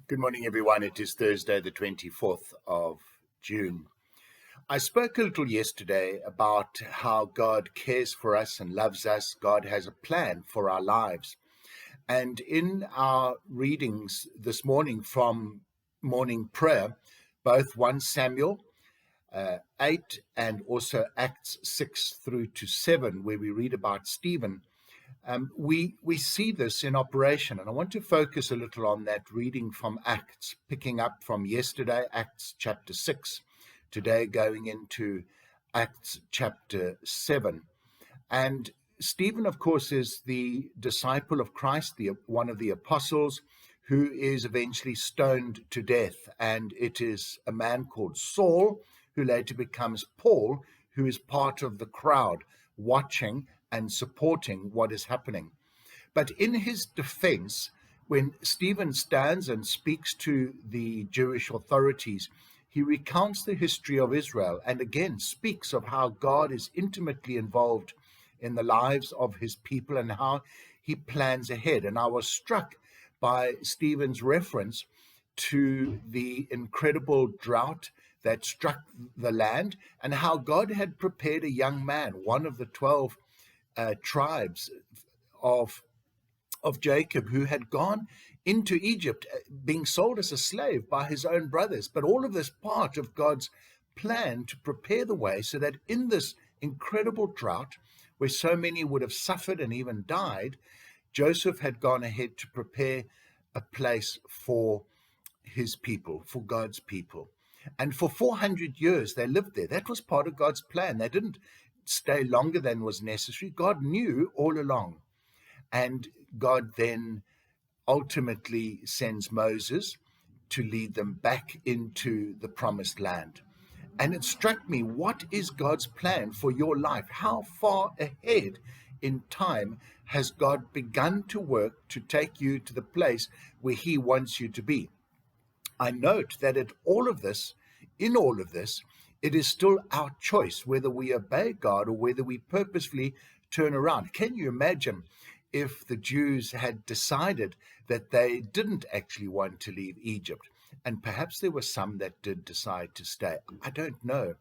Good morning, everyone. It is Thursday, the 24th of June. I spoke a little yesterday about how God cares for us and loves us. God has a plan for our lives. And in our readings this morning from morning prayer, both 1 Samuel 8 and also Acts 6 through to 7, where we read about Stephen, we see this in operation, and I want to focus a little on that reading from Acts, picking up from yesterday, Acts chapter 6, today going into Acts chapter 7. And Stephen, of course, is the disciple of Christ, one of the apostles, who is eventually stoned to death. And it is a man called Saul, who later becomes Paul, who is part of the crowd watching and supporting what is happening. But in his defense, when Stephen stands and speaks to the Jewish authorities, he recounts the history of Israel and again speaks of how God is intimately involved in the lives of his people and how he plans ahead. And I was struck by Stephen's reference to the incredible drought that struck the land and how God had prepared a young man, one of the 12 tribes of Jacob, who had gone into Egypt, being sold as a slave by his own brothers. But all of this part of God's plan to prepare the way so that in this incredible drought, where so many would have suffered and even died, Joseph had gone ahead to prepare a place for his people, for God's people. And for 400 years, they lived there. That was part of God's plan. They didn't stay longer than was necessary. God knew all along. And God then ultimately sends Moses to lead them back into the promised land. And it struck me, what is God's plan for your life? How far ahead in time has God begun to work to take you to the place where he wants you to be? I note that in all of this, it is still our choice whether we obey God or whether we purposefully turn around. Can you imagine if the Jews had decided that they didn't actually want to leave Egypt? And perhaps there were some that did decide to stay. I don't know.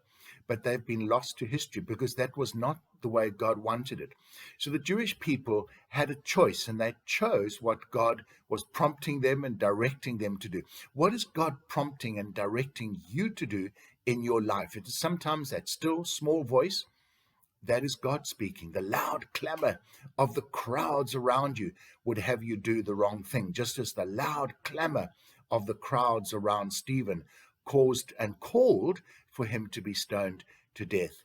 But they've been lost to history because that was not the way God wanted it. So the Jewish people had a choice, and they chose what God was prompting them and directing them to do. What is God prompting and directing you to do in your life? It is sometimes that still small voice. That is God speaking. The loud clamor of the crowds around you would have you do the wrong thing, just as the loud clamor of the crowds around Stephen caused and called for him to be stoned to death.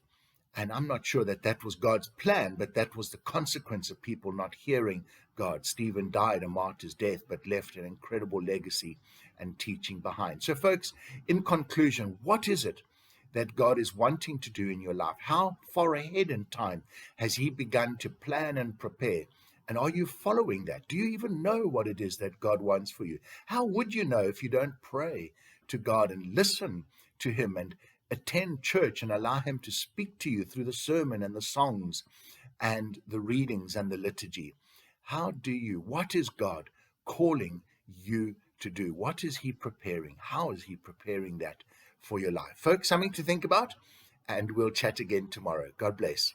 And I'm not sure that that was God's plan, but that was the consequence of people not hearing God. Stephen died a martyr's death, but left an incredible legacy and teaching behind. So folks, in conclusion, what is it that God is wanting to do in your life? How far ahead in time has he begun to plan and prepare? And are you following that? Do you even know what it is that God wants for you? How would you know if you don't pray to God and listen to him and attend church and allow him to speak to you through the sermon and the songs and the readings and the liturgy? What is God calling you to do? What is he preparing? How is he preparing that for your life? Folks, something to think about, and we'll chat again tomorrow. God bless.